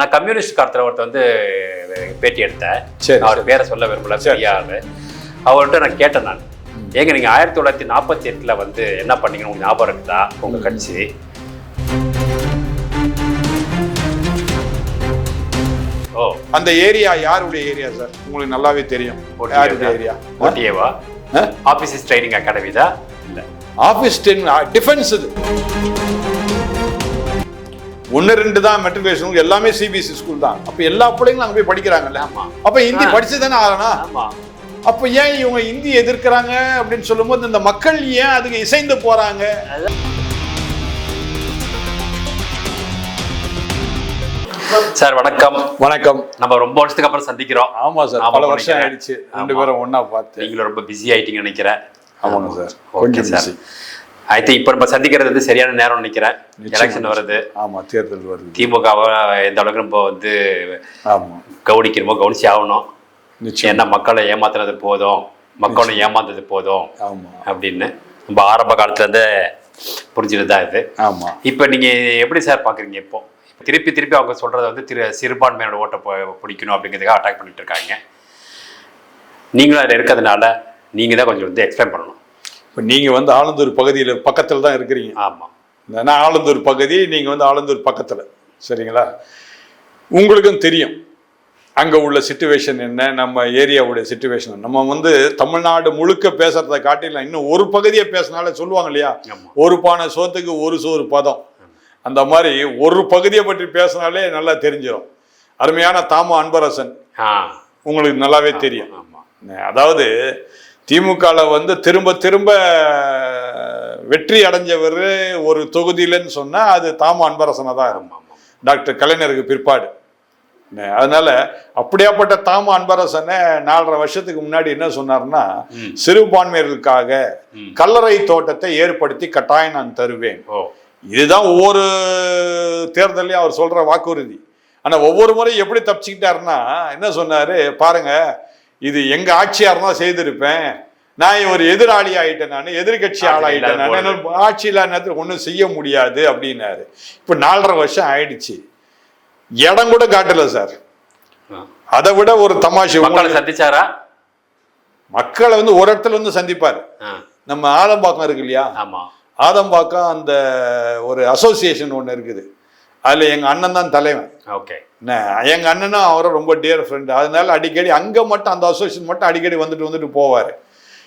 நான் கம்யூனிஸ்ட் காலத்தில் ஒருத்தர் வந்து பேட்டி எடுத்தேன். அவர் பேரை சொல்ல விரும்பல, சரியாது. அவர்கிட்ட நான் கேட்டேன், நான் ஏங்க நீங்கள் 1948 வந்து என்ன பண்ணீங்கன்னு உங்களுக்கு ஞாபகம் இருக்குதா உங்கள் கட்சி? ஓ, அந்த ஏரியா யாருடைய ஏரியா சார்? உங்களுக்கு நல்லாவே தெரியும். யாருடைய ஏரியா? ஓடிஏவா? ஆஃபீஸர்ஸ் ட்ரைனிங் அகாடமி தான். இல்லை, ஆஃபீஸ் டிஃபென்ஸ். இது 1-2 தான் மெட்ரிகுலேஷன், எல்லாமே சிபிஎஸ்சி ஸ்கூல் தான். அப்ப எல்லா பிள்ளைங்களும் அங்க போய் படிக்கிறாங்கல்ல. அப்ப ஹிந்தி படிச்சு தானே ஆகணும். அப்ப ஏன் இவங்க ஹிந்தி எதிர்க்கிறாங்க அப்படின்னு சொல்லும் போது இந்த மக்கள் ஏன் அதுக்கு இசைந்து போறாங்க? சார் வணக்கம். வணக்கம். நம்ம ரொம்ப வருஷத்துக்கு அப்புறம் சந்திக்கிறோம். ஆமா சார், பல வருஷம் ஆயிடுச்சு 2 பேரும் ஒன்னா பார்த்து. நீங்களும் ரொம்ப பிஸி ஆயிட்டீங்கன்னு நினைக்கிறேன். ஆமாங்க sir, okay sir. I think இப்போ நம்ம சந்திக்கிறது வந்து சரியான நேரம் நினைக்கிறேன். எலெக்ஷன் வருது. ஆமா, தேர்தல் வருது. திமுகவை எந்த அளவுக்கு நம்ம வந்து கவனிக்கிறோமோ கவனிச்சு ஆகணும். ஏன்னா மக்களை ஏமாத்துறது போதும், மக்களை ஏமாந்தது போதும் அப்படின்னு நம்ம ஆரம்ப காலத்துல இருந்து புரிஞ்சுட்டு தான் இது. ஆமா. இப்போ நீங்க எப்படி சார் பாக்குறீங்க? இப்போ திருப்பி திருப்பி அவங்க சொல்றதை வந்து சிறுபான்மையோட ஓட்டை பிடிக்கணும் அப்படிங்கிறதுக்காக அட்டாக் பண்ணிட்டு இருக்காங்க. நீங்களும் அதில் இருக்கிறதுனால நீங்க தான் கொஞ்சம் வந்து எக்ஸ்பிளைன் பண்ணணும். இப்போ நீங்க வந்து ஆலந்தூர் பகுதியில் பக்கத்தில் தான் இருக்கிறீங்க. ஆமா, நான் ஆலந்தூர் பகுதி, நீங்க வந்து ஆலந்தூர் பக்கத்தில், சரிங்களா? உங்களுக்கும் தெரியும் அங்கே உள்ள சிச்சுவேஷன் என்ன, நம்ம ஏரியாவுடைய சிச்சுவேஷன். நம்ம வந்து தமிழ்நாடு முழுக்க பேசுறதை காட்டிலாம் இன்னும் ஒரு பகுதியை பேசினாலே சொல்லுவாங்க இல்லையா, ஒரு பானை சோத்துக்கு ஒரு சோறு பதம். அந்த மாதிரி ஒரு பகுதியை பற்றி பேசினாலே நல்லா தெரிஞ்சிடும். அருமையான தாமு அன்பரசன் உங்களுக்கு நல்லாவே தெரியும். அதாவது திமுகவில் வந்து திரும்ப திரும்ப வெற்றி அடைஞ்சவர் ஒரு தொகுதியிலன்னு சொன்னால் அது தாமு அன்பரசனை தான் இருக்கும், டாக்டர் கலைஞருக்கு பிற்பாடு. அதனால அப்படியாப்பட்ட தாமு அன்பரசனை 4.5 வருஷத்துக்கு முன்னாடி என்ன சொன்னார்னா, சிறுபான்மையர்களுக்காக கல்லறை தோட்டத்தை ஏற்படுத்தி கட்டாயம் நான் தருவேன். இதுதான் ஒவ்வொரு தேர்தலையும் அவர் சொல்ற வாக்குறுதி. ஆனா ஒவ்வொரு முறையும் எப்படி தப்பிச்சுக்கிட்டாருன்னா, என்ன சொன்னாரு பாருங்க, இது எங்க ஆட்சியார் தான் செய்திருப்பேன், நான் ஒரு எதிராளி ஆயிட்டேன், நான் எதிர்கட்சி ஆளாயிட்டேன், நான் ஆட்சியில நேரத்தில் ஒன்றும் செய்ய முடியாது அப்படின்னாரு. இப்ப 4.5 வருஷம் ஆயிடுச்சு, இடம் கூட காட்டல சார். அதை விட ஒரு தமாஷை, மக்களை சந்திச்சாரா? மக்களை வந்து ஒரு இடத்துல வந்து சந்திப்பாரு. நம்ம ஆதம்பாக்கம் இருக்கு இல்லையா, ஆதம்பாக்கம் அந்த ஒரு அசோசியேஷன் ஒன்று இருக்குது, அதில் எங்கள் அண்ணன் தான் தலைவன். ஓகே, எங்கள் அண்ணனும் அவரும் ரொம்ப டியர் ஃப்ரெண்டு. அதனால அடிக்கடி அங்கே மட்டும் அந்த அசோசியேஷன் மட்டும் அடிக்கடி வந்துட்டு போவார்.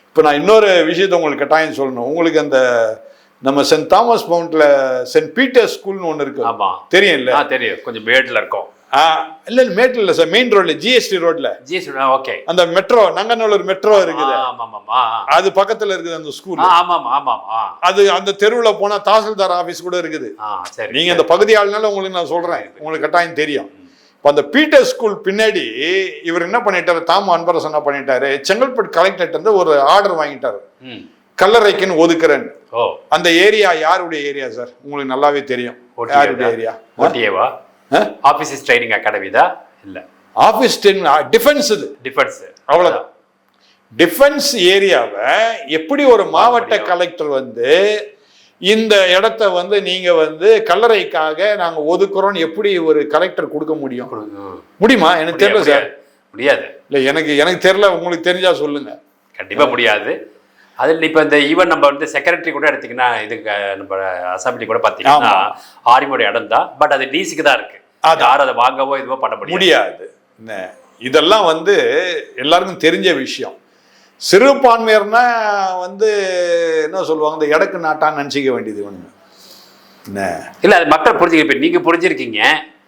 இப்போ நான் இன்னொரு விஷயத்த உங்களுக்கு கட்டாயம் சொல்லணும். உங்களுக்கு அந்த நம்ம சென்ட் தாமஸ் மவுண்ட்ல சென்ட் பீட்டர் ஸ்கூல்னு ஒன்று இருக்கு, தெரியும் இல்லை? தெரியும், கொஞ்சம் மேட்டில் இருக்கும். இல்ல மேட்டில் இல்லை சார், மெயின் ரோட்ல, ஜிஎஸ்டி ரோட்ல. ஓகே, அந்த மெட்ரோ, நங்கநல்லூர் மெட்ரோ இருக்குது, அது பக்கத்துல இருக்குது அந்த ஸ்கூல். அது அந்த தெருவுல போனா தாசில்தார் ஆபீஸ் கூட இருக்குது. நீங்க அந்த பகுதி ஆளுனால உங்களுக்கு நான் சொல்றேன், உங்களுக்கு கட்டாயம் தெரியும். இப்போ அந்த பீட்டர் ஸ்கூல் பின்னாடி இவர் என்ன பண்ணிட்டாரு, தாமு அன்பரசன் என்ன பண்ணிட்டாரு, செங்கல்பட்டு கலெக்டரேட் வந்து ஒரு ஆர்டர் வாங்கிட்டாரு, கல்லறைக்குன்னு ஒதுக்குறேன். அந்த ஏரியா யாருடைய ஏரியா சார்? உங்களுக்கு நல்லாவே தெரியும். யாருடைய ஏரியா? ஓடிஏவா? ஆஃபீஸர்ஸ் ட்ரைனிங் அகாடமி தான். இல்ல, ஆஃபீஸ் டிஃபென்ஸ். இது டிஃபென்ஸ், அவ்வளவுதான். டிஃபென்ஸ் ஏரியாவை எப்படி ஒரு மாவட்ட கலெக்டர் வந்து இந்த இடத்த வந்து நீங்க வந்து கல்லறைக்காக நாங்க ஒதுக்குறோம்னு எப்படி ஒரு கலெக்டர் கொடுக்க முடியும்? முடியுமா? எனக்கு தெரியல சார். முடியாது. இல்ல, எனக்கு தெரியல, உங்களுக்கு தெரிஞ்சா சொல்லுங்க. கண்டிப்பா முடியாது. அதில் இப்போ இந்த ஈவன் நம்ம வந்து செக்ரட்டரி கூட எடுத்திங்கன்னா, இதுக்கு நம்ம அசம்பிளி கூட பார்த்தீங்கன்னா ஆரிமோட இடம் தான், பட் அது டிசிக்கு தான் இருக்கு. யாரும் அதை வாங்கவோ இதுவோ பண்ண முடியாது. இதெல்லாம் வந்து எல்லாருக்கும் தெரிஞ்ச விஷயம். சிறுபான்மையர்னா வந்து என்ன சொல்லுவாங்க, இந்த எடக்கு நாட்டான்னு நினச்சிக்க வேண்டியது ஒன்று இல்லை. அது மக்கள் புரிஞ்சுக்க, நீங்க புரிஞ்சிருக்கீங்க.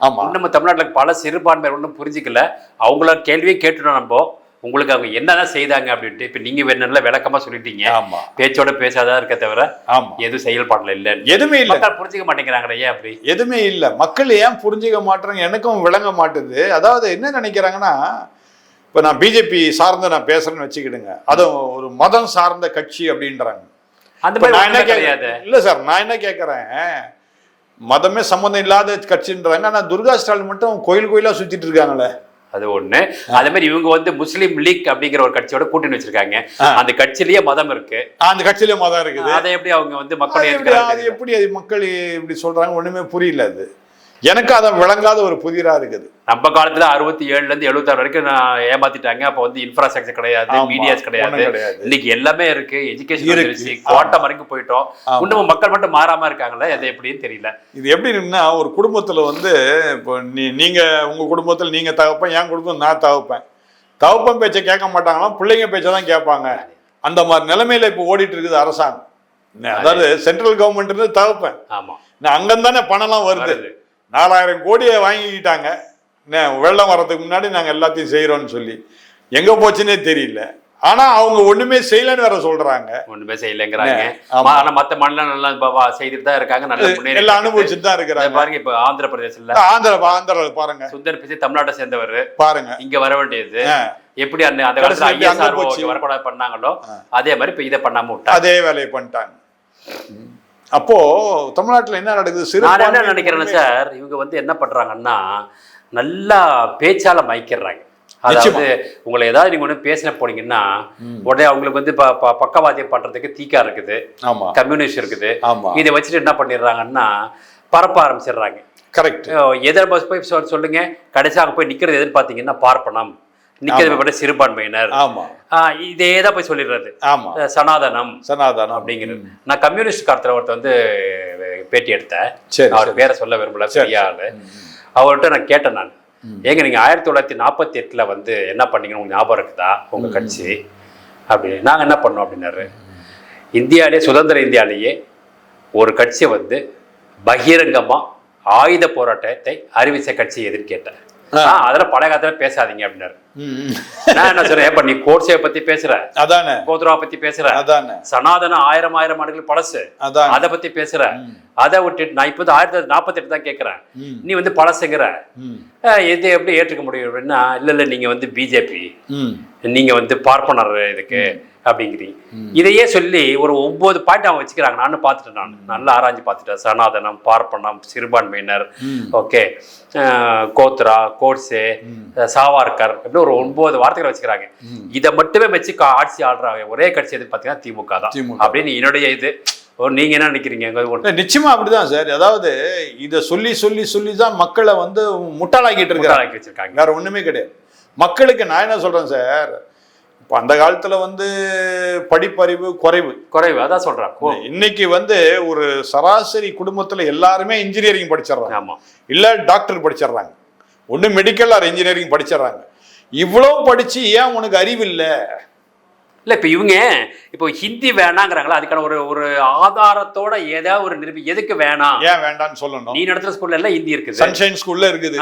ஆமா, நம்ம தமிழ்நாட்டில் பல சிறுபான்மையர் ஒன்றும் புரிஞ்சிக்கல. அவங்கள கேள்வியே கேட்டுட்டோம் நம்ம, உங்களுக்கு அவங்க என்னதான் செய்தாங்க அப்படின்ட்டு. இப்ப நீங்க நல்ல விளக்கமா சொல்லிட்டீங்க. பேச்சோட பேசாதான் இருக்க தவிர எதுவும் செயல்பாடுல இல்ல, எதுவுமே இல்ல. புரிஞ்சுக்க மாட்டேங்கிறாங்களே, ஏன் அப்படி? எதுவுமே இல்ல. மக்கள் ஏன் புரிஞ்சுக்க மாட்டேறாங்க எனக்கும் விளங்க மாட்டுது. அதாவது என்ன நினைக்கிறாங்கன்னா, இப்ப நான் பிஜேபி சார்ந்த நான் பேசுறேன்னு வச்சுக்கிடுங்க, அதுவும் ஒரு மதம் சார்ந்த கட்சி அப்படின்றாங்க. அந்த மாதிரி நான் என்ன கிடையாது. இல்ல சார், நான் என்ன கேட்கறேன், மதமே சம்மந்தம் இல்லாத கட்சின்றாங்க. ஆனா துர்கா ஸ்டாலின் மட்டும் கோயில் கோயிலா சுத்திட்டு இருக்காங்களே, அது ஒண்ணு. அதே மாதிரி இவங்க வந்து முஸ்லீம் லீக் அப்படிங்கிற ஒரு கட்சியோட கூட்டணி வச்சிருக்காங்க. அந்த கட்சியிலேயே மதம் இருக்கு, அந்த கட்சியிலேயே மதம் இருக்குது. அதை எப்படி அவங்க வந்து மக்கள் எப்படி அது மக்கள் இப்படி சொல்றாங்க, ஒண்ணுமே புரியல. அது எனக்கு அதை விளங்காத ஒரு புதிரா இருக்குது. நம்ம காலத்துல 67ல இருந்து 76 வரைக்கும் நான் ஏமாத்திட்டாங்க. அப்ப வந்து இன்ஃப்ராஸ்ட்ரக்சர் கிடையாது, மீடியாஸ் கிடையாது. இன்னைக்கு எல்லாமே இருக்கு, எஜுகேஷன் இருக்கு, குவாண்டம் வரைக்கும் போயிட்டோம். இன்னும் மக்கள் மட்டும் மாறாம இருக்காங்கல்ல, அது எப்படின்னு தெரியல. இது எப்படின்னா ஒரு குடும்பத்துல வந்து இப்போ நீங்க உங்க குடும்பத்துல நீங்க தகப்பேன், என் குடும்பம் நான் தகப்பேன். தகப்பன் பேச்சை கேட்க மாட்டாங்களாம், பிள்ளைங்க பேச்சை தான் கேட்பாங்க. அந்த மாதிரி நிலைமையில இப்போ ஓடிட்டு இருக்குது அரசாங்கம். அதாவது சென்ட்ரல் கவர்மெண்ட் இருந்து தகப்பேன். ஆமா, அங்கந்தானே பணம்லாம் வருது. 4000 கோடியை வாங்கிக்கிட்டாங்க. வெள்ளம் வர்றதுக்கு முன்னாடி நாங்கள் எல்லாத்தையும் செய்யறோம்னு சொல்லி எங்க போச்சுன்னே தெரியல. ஆனா அவங்க ஒண்ணுமே செய்யலன்னு வேற சொல்றாங்க. ஒண்ணுமே செய்யலங்கிறாங்க. ஆனா மத்த மாநிலம் நல்லா செய்துட்டு தான் இருக்காங்க, நல்ல முன்னேறி எல்லாம் அனுபவிச்சுட்டு தான் இருக்கிறாங்க. பாருங்க இப்ப ஆந்திர பிரதேசத்துல ஆந்திர பாருங்க, சுந்தர் பிச்சை தமிழ்நாட்டை சேர்ந்தவர் பாருங்க, இங்க வர வேண்டியது எப்படி அந்த காலத்துல வரக்கூடாது பண்ணாங்களோ அதே மாதிரி இப்ப இதை பண்ணாம விட்டாங்க, அதே வேலையை பண்ணிட்டாங்க. அப்போ தமிழ்நாட்டுல என்ன நடக்குது? நான் என்ன நினைக்கிறேன்னா சார், இவங்க வந்து என்ன பண்றாங்கன்னா நல்லா பேச்சால மயக்கிறாங்க. அதாவது உங்களை ஏதாவது நீங்க ஒண்ணு பேசின போனீங்கன்னா உடனே அவங்களுக்கு வந்து பக்கவாதியம் பண்றதுக்கு தீக்கா இருக்குது, கம்யூனிஸ்ட் இருக்குது. இதை வச்சுட்டு என்ன பண்ணிடுறாங்கன்னா பரப்ப ஆரம்பிச்சிடுறாங்க. கரெக்ட். எதிர் பஸ் போய் சொல்லுங்க, கடைசியாக போய் நிக்கிறது எதுன்னு பாத்தீங்கன்னா பார்ப்பனம், நிக்கிறது சிறுபான்மையினர், இதேதான் போய் சொல்லிடுறது சனாதனம் அப்படிங்கிறது. நான் கம்யூனிஸ்ட் காலத்துல ஒருத்தர் வந்து பேட்டி எடுத்தேன், அவர் பேரை சொல்ல விரும்பல, பெரிய ஆளு. அவர்கிட்ட நான் கேட்டேன், நான் ஏங்க நீங்க 1948 வந்து என்ன பண்ணீங்கன்னு உங்களுக்கு ஞாபகம் இருக்குதா உங்க கட்சி அப்படி? நாங்க என்ன பண்ணோம் அப்படின்னாரு, இந்தியாவிலே சுதந்திர இந்தியாலேயே ஒரு கட்சியை வந்து பகிரங்கமா ஆயுத போராட்டத்தை அறிவிச்ச கட்சி எதுன்னு கேட்டேன். அதெல்லாம் பழைய காலத்துல பேசாதீங்க அப்படின்னாரு. நான் என்ன சொல்றேன், இப்ப நீ கோட்சேவை பத்தி பேசுற, அதானே கோத்ரா பத்தி பேசுற, அதானே சனாதனம் 1000 ஆண்டுகள் பழசு, அதை பத்தி பேசுற, அதை விட்டுட்டு நான் இப்ப 1948 தான் கேட்கிறேன், நீ வந்து பழசுங்கிற, எது எப்படி ஏற்றுக்க முடியும் அப்படின்னா, இல்ல நீங்க வந்து பிஜேபி, நீங்க வந்து பார்ப்பனர் இதுக்கு அப்படிங்கிறீங்க. இதையே சொல்லி ஒரு 9 பாயிண்ட் அவங்க வச்சுக்கிறாங்க. நானும் பார்த்துட்டேன், நான் நல்லா ஆராய்ச்சி பார்த்துட்டேன். சனாதனம், பார்ப்பனம், சிறுபான்மையினர், ஓகே, கோத்ரா, கோட்ஸே, சாவார்கர், இப்படி ஒரு 9 வார்த்தைகளை வச்சுக்கிறாங்க. இதை மட்டுமே வச்சு ஆட்சி ஆடுறாங்க ஒரே கட்சி எது பார்த்தீங்கன்னா திமுக தான் அப்படின்னு என்னுடைய இது. நீங்க என்ன நினைக்கிறீங்க? நிச்சயமா அப்படிதான் சார். அதாவது இதை சொல்லி சொல்லி சொல்லி தான் மக்களை வந்து முட்டாளாக்கிட்டு இருக்காங்க, வேற ஒண்ணுமே கிடையாது. மக்களுக்கு நான் என்ன சொல்றேன் சார், இப்போ அந்த காலத்துல வந்து படிப்பறிவு குறைவு அதான் சொல்றாங்க. இன்னைக்கு வந்து ஒரு சராசரி குடும்பத்துல எல்லாருமே இன்ஜினியரிங் படிச்சிடறாங்க, இல்ல டாக்டர் படிச்சிடறாங்க, ஒண்ணு மெடிக்கல் ஆர் இன்ஜினியரிங் படிச்சிடறாங்க. இவ்வளவு படிச்சு ஏன் உனக்கு அறிவு இல்லை? இல்லை இப்போ இவங்க இப்போ ஹிந்தி வேணாங்கிறாங்களா, அதுக்கான ஒரு ஆதாரத்தோட ஏதாவது ஒரு நிரூபி, எதுக்கு வேணாம், ஏன் வேண்டாம்னு சொல்லணும். நீ நடத்துற ஸ்கூல்ல எல்லாம் ஹிந்தி இருக்குது, சன்ஷைன் ஸ்கூல்ல இருக்குது,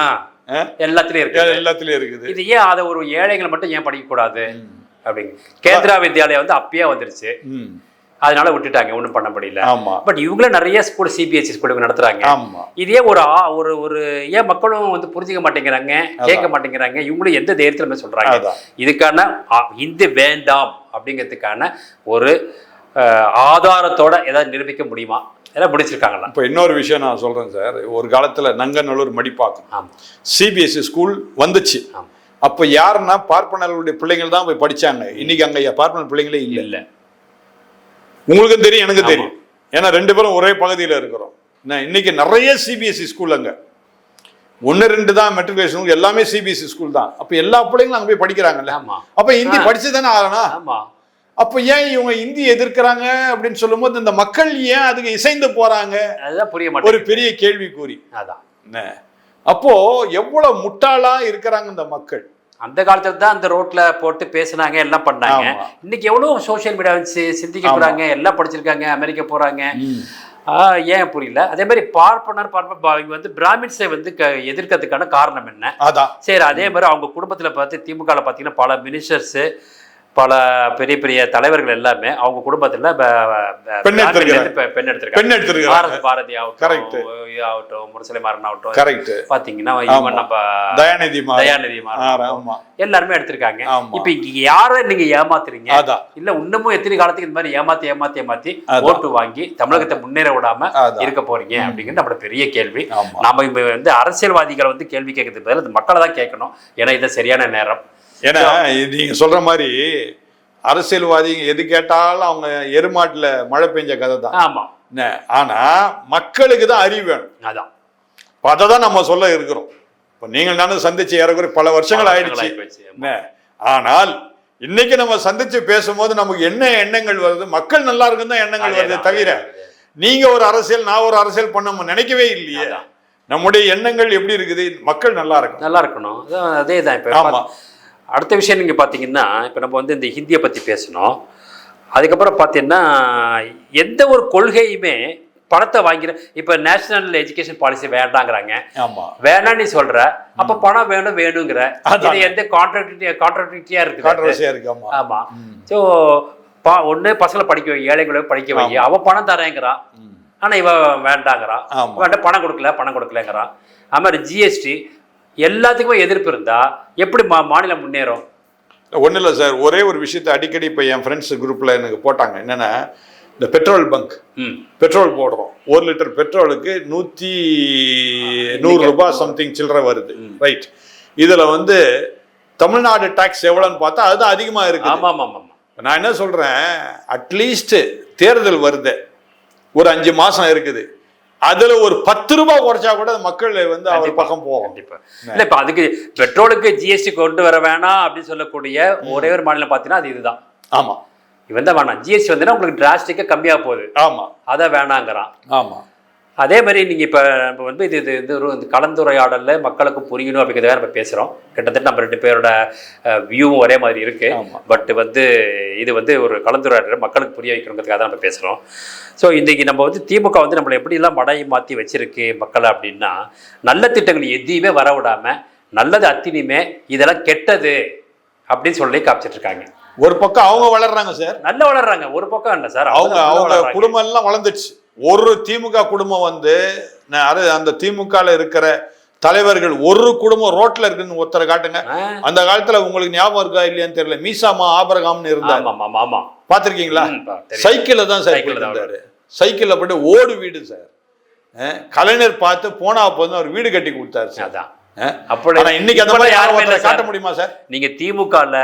எல்லாத்துலயும் இருக்குது. இது ஏன் அதை ஒரு ஏழைகளை மட்டும் ஏன் படிக்கக்கூடாது அப்படிங்க? கேந்திரா வித்யாலயா வந்து அப்பயே வந்துருச்சு, அதனால விட்டுட்டாங்க, ஒன்றும் பண்ண முடியல. பட் இவங்களும் நிறைய ஸ்கூல் சிபிஎஸ்சி ஸ்கூலுக்கு நடத்துறாங்க. இதே ஒரு ஏன் மக்களும் வந்து புரிஞ்சுக்க மாட்டேங்கிறாங்க, கேட்க மாட்டேங்கிறாங்க. இவங்களும் எந்த தைரியத்துல சொல்றாங்க இதுக்கான ஹிந்தி வேண்டாம் அப்படிங்கிறதுக்கான ஒரு ஆதாரத்தோட ஏதாவது நிரூபிக்க முடியுமா? எல்லாம் முடிச்சிருக்காங்களா? இப்போ இன்னொரு விஷயம் நான் சொல்றேன் சார். ஒரு காலத்துல நங்கநல்லூர் மடிப்பாக்கம் சிபிஎஸ்சி ஸ்கூல் வந்துச்சு. அப்போ யாருன்னா பார்ப்பனர்களுடைய பிள்ளைங்கள் தான் போய் படிச்சாங்க. இன்னைக்கு அங்க பார்ப்பனர் பிள்ளைங்களே இல்லை. உங்களுக்கும் தெரியும், எனக்கு தெரியும், ஏன்னா 2 பேரும் ஒரே பகுதியில் இருக்கிறோம். இன்னைக்கு நிறைய சிபிஎஸ்சி ஸ்கூல், அங்க 1-2 தான் மெட்ரிகுலேஷன், எல்லாமே சிபிஎஸ்சி ஸ்கூல் தான். அப்ப எல்லா பிள்ளைங்களும் அங்க போய் படிக்கிறாங்கல்ல, அப்ப ஹிந்தி படிச்சு தானே ஆகணும். அப்ப ஏன் இவங்க ஹிந்தி எதிர்க்கிறாங்க அப்படின்னு சொல்லும் போது இந்த மக்கள் ஏன் அதுக்கு இசைந்து போறாங்க? அதுதான் புரிய மாட்டேங்குது, ஒரு பெரிய கேள்விக்குறி. அதான் அப்போ எவ்வளவு முட்டாளா இருக்கிறாங்க இந்த மக்கள். அந்த காலத்துல தான் அந்த ரோட்ல போட்டு பேசினாங்க, எல்லாம் பண்ணாங்க. இன்னைக்கு எவ்வளவு சோசியல் மீடியா வச்சு சிந்திக்க போறாங்க, எல்லாம் படிச்சிருக்காங்க, அமெரிக்கா போறாங்க. ஏன் புரியல? அதே மாதிரி பார்ப்பனர் வந்து பிராமின்ஸை வந்து எதிர்க்கிறதுக்கான காரணம் என்ன? சரி, அதே மாதிரி அவங்க குடும்பத்துல பார்த்து திமுக பாத்தீங்கன்னா பல மினிஸ்டர்ஸ், பல பெரிய பெரிய தலைவர்கள் எல்லாமே அவங்க குடும்பத்துல பெண் எடுத்திருக்காங்க. பாரதி ஆகட்டும், முரசொலி மாறன் ஆகட்டும், பாத்தீங்கன்னா தயாநிதி மாறன் எல்லாருமே எடுத்திருக்காங்க. இப்ப இங்க யார நீங்க ஏமாத்துறீங்க? இல்ல இன்னமும் எத்தனை காலத்துக்கு இந்த மாதிரி ஏமாத்தி ஓட்டு வாங்கி தமிழகத்தை முன்னேற விடாம இருக்க போறீங்க அப்படிங்கிறது நம்மளோட பெரிய கேள்வி. நாம வந்து அரசியல்வாதிகளை வந்து கேள்வி கேட்கறதுக்கு பதில் மக்களை தான் கேட்கணும். ஏன்னா இது சரியான நேரம். ஏன்னா நீங்க சொல்ற மாதிரி அரசியல்வாதி எது கேட்டாலும் அவங்க எருமாட்டுல மழை பெஞ்ச கதை தான். ஆனா மக்களுக்கு தான் அறிவு வேணும். அதான் இப்போ அதை தான் நம்ம சொல்ல இருக்கிறோம். இப்போ நீங்கள் நானும் சந்திச்சு ஏறக்குறைய பல வருஷங்கள் ஆயிடுச்சு. ஆனால் இன்னைக்கு நம்ம சந்திச்சு பேசும்போது நமக்கு என்ன எண்ணங்கள் வருது, மக்கள் நல்லா இருக்குன்னு தான் எண்ணங்கள் வருது தவிர நீங்க ஒரு அரசியல் நான் ஒரு அரசியல் பண்ண நினைக்கவே இல்லையே. நம்முடைய எண்ணங்கள் எப்படி இருக்குது, மக்கள் நல்லா இருக்கணும். அதே தான். இப்போ அடுத்த விஷயம் நீங்க பாத்தீங்கன்னா, இப்போ நம்ம வந்து இந்த ஹிந்தியை பத்தி பேசணும். அதுக்கப்புறம் பார்த்தீங்கன்னா எந்த ஒரு கொள்கையுமே பணத்தை வாங்கிற, இப்போ நேஷனல் எஜுகேஷன் பாலிசி வேண்டாங்கிறாங்க. வேணாம் நீ சொல்ற, அப்ப பணம் வேணுங்கிற, இது எந்த கான்ட்ராக்டியா இருக்கு. ஆமா. ஸோ ஒண்ணு பசங்களை படிக்க வை, ஏழைகளை படிக்க வை, அவன் பணம் தரேங்கிறான், ஆனா இவன் வேண்டாங்கிறான், பணம் கொடுக்கலங்கிறான். அது மாதிரி ஜிஎஸ்டி எல்லாத்துக்குமே எதிர்ப்பு இருந்தா எப்படி மாநிலம் முன்னேறும்? ஒன்றும் இல்லை சார், ஒரே ஒரு விஷயத்தை அடிக்கடி இப்போ என் ஃப்ரெண்ட்ஸ் குரூப்பில் எனக்கு போட்டாங்க. என்னென்னா, இந்த பெட்ரோல் பங்க் பெட்ரோல் போடுறோம், 1 லிட்டர் பெட்ரோலுக்கு 100 ரூபாய் சம்திங் சில்லறை வருது, ரைட்? இதில் வந்து தமிழ்நாடு டாக்ஸ் எவ்வளோன்னு பார்த்தா அதுதான் அதிகமாக இருக்குது. நான் என்ன சொல்கிறேன், அட்லீஸ்ட் தேர்தல் வருது, ஒரு 5 மாதம் இருக்குது, அதுல ஒரு 10 ரூபாய் குறைச்சா கூட மக்கள் வந்து அவர் பக்கம் போகும். கண்டிப்பா. இல்ல இப்ப அதுக்கு பெட்ரோலுக்கு ஜிஎஸ்டி கொண்டு வர வேணாம் அப்படின்னு சொல்லக்கூடிய ஒரே ஒரு மாநிலம் பாத்தீங்கன்னா அது இதுதான். ஆமா, இவன் தான் வேணாம், ஜிஎஸ்டி வந்து உங்களுக்கு டிராஸ்டிக்கா கம்மியா போகுது. ஆமா, அத வேணாங்கிறான். ஆமா. அதே மாதிரி நீங்க இப்ப வந்து இது ஒரு கலந்துரையாடல்ல மக்களுக்கு புரியணும் அப்படிங்கிறத நம்ம பேசுறோம். கிட்டத்தட்ட நம்ம 2 பேரோட வியூவும் ஒரே மாதிரி இருக்கு. பட் வந்து இது வந்து ஒரு கலந்துரையாடல் மக்களுக்கு புரிய வைக்கணுங்கிறதுக்காக தான் நம்ம பேசுறோம். ஸோ இன்றைக்கி நம்ம வந்து திமுக வந்து நம்மளை எப்படிலாம் மடையை மாற்றி வச்சிருக்கு மக்களை அப்படின்னா, நல்ல திட்டங்கள் எதையுமே வர விடாம நல்லது அத்தினியுமே இதெல்லாம் கெட்டது அப்படின்னு சொல்லி காமிச்சிட்டு இருக்காங்க. ஒரு பக்கம் அவங்க வளர்றாங்க சார், நல்லா வளர்றாங்க. ஒரு பக்கம் என்ன சார், அவங்க குடும்பம் எல்லாம் வளர்ந்துச்சு. ஒரு திமுக குடும்பம் வந்து அந்த திமுகல இருக்கிற தலைவர்கள் ஒரு குடும்பம் ரோட்ல இருக்குன்னு ஒருத்தரை காட்டுங்க. அந்த காலத்துல உங்களுக்கு ஞாபகம் இருக்கா இல்லையான்னு தெரியல, மீசாமா ஆபரகாம்னு இருந்தாரு, பாத்திருக்கீங்களா? சைக்கிள்ல தான் சார் இருந்தாரு, சைக்கிள்ல போட்டு ஓடு வீடு சார். கலைஞர் பார்த்து போனா போது அவர் வீடு கட்டி கொடுத்தாரு சார். அப்படி இன்னைக்கு அந்த மாதிரி யாரும் காட்ட முடியுமா சார்? நீங்க திமுகல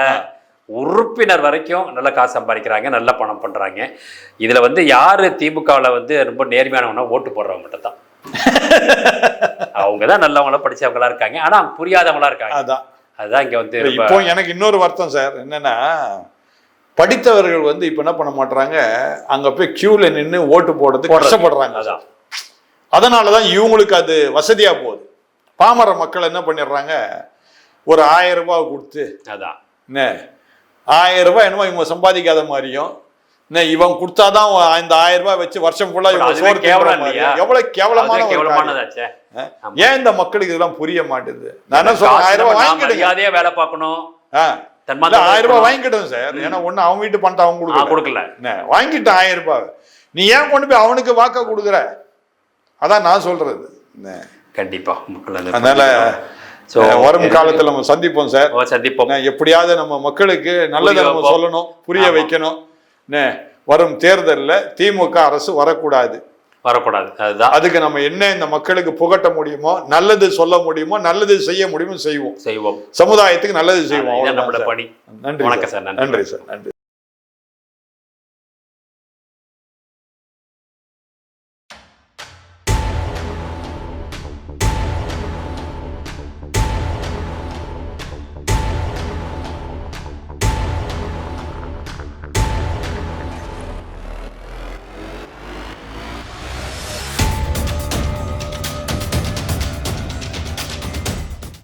உறுப்பினர் வரைக்கும் நல்ல காசு சம்பாதிக்கிறாங்க, நல்ல பணம் பண்றாங்க. இதுல வந்து யாரு திமுகவில் வந்து ரொம்ப நேர்மையானவனா ஓட்டு போடுறவங்க மட்டும் தான். அவங்கதான் நல்லவங்களா படிச்சவங்களா இருக்காங்க, ஆனா புரியாதவங்களா இருக்காங்க. அதுதான் இங்க வந்து இப்போ எனக்கு இன்னொரு வருத்தம் சார் என்னன்னா, படித்தவர்கள் வந்து இப்ப என்ன பண்ண மாட்டாங்க, அங்க போய் கியூல நின்று ஓட்டு போடுறது கஷ்டப்படுறாங்க. அதனாலதான் இவங்களுக்கு அது வசதியா போகுது. பாமர மக்கள் என்ன பண்ணிடுறாங்க, ஒரு 1000 ரூபாய் கொடுத்து, அதான் 1000 ரூபாய் என்னமோ இவங்க சம்பாதிக்காத மாதிரியும், இவன் கொடுத்தாதான் இந்த 1000 ரூபாய் வச்சு வருஷம் ஃபுல்லா எவ்வளவு கேவலமானதாச்சு. ஏன் இந்த மக்களுக்கு இதெல்லாம் புரிய மாட்டேது? நான் என்ன சொல்றேன், 1000 ரூபாய் வாங்கிடுங்க, வேலை பார்க்கணும், 1000 ரூபாய் வாங்கிட்டோம் சார். ஏன்னா ஒண்ணு அவங்க வீட்டு பணத்தை அவங்க கொடுக்கல, வாங்கிட்டு 1000 ரூபாய் நீ ஏன் கொண்டு போய் அவனுக்கு வாக்க கொடுக்குற? அதான் நான் சொல்றது. கண்டிப்பா அதனால வரும் காலத்துல நம்ம சந்திப்போம் சார், சந்திப்போம். எப்படியாவது நம்ம மக்களுக்கு நல்லதை நம்ம சொல்லணும், புரிய வைக்கணும். வரும் தேர்தலில் திமுக அரசு வரக்கூடாது. அதுக்கு நம்ம என்ன இந்த மக்களுக்கு புகட்ட முடியுமோ, நல்லது சொல்ல முடியுமோ, நல்லது செய்ய முடியுமோ செய்வோம். சமுதாயத்துக்கு நல்லது செய்வோம். நன்றி. நன்றி சார், நன்றி சார், நன்றி.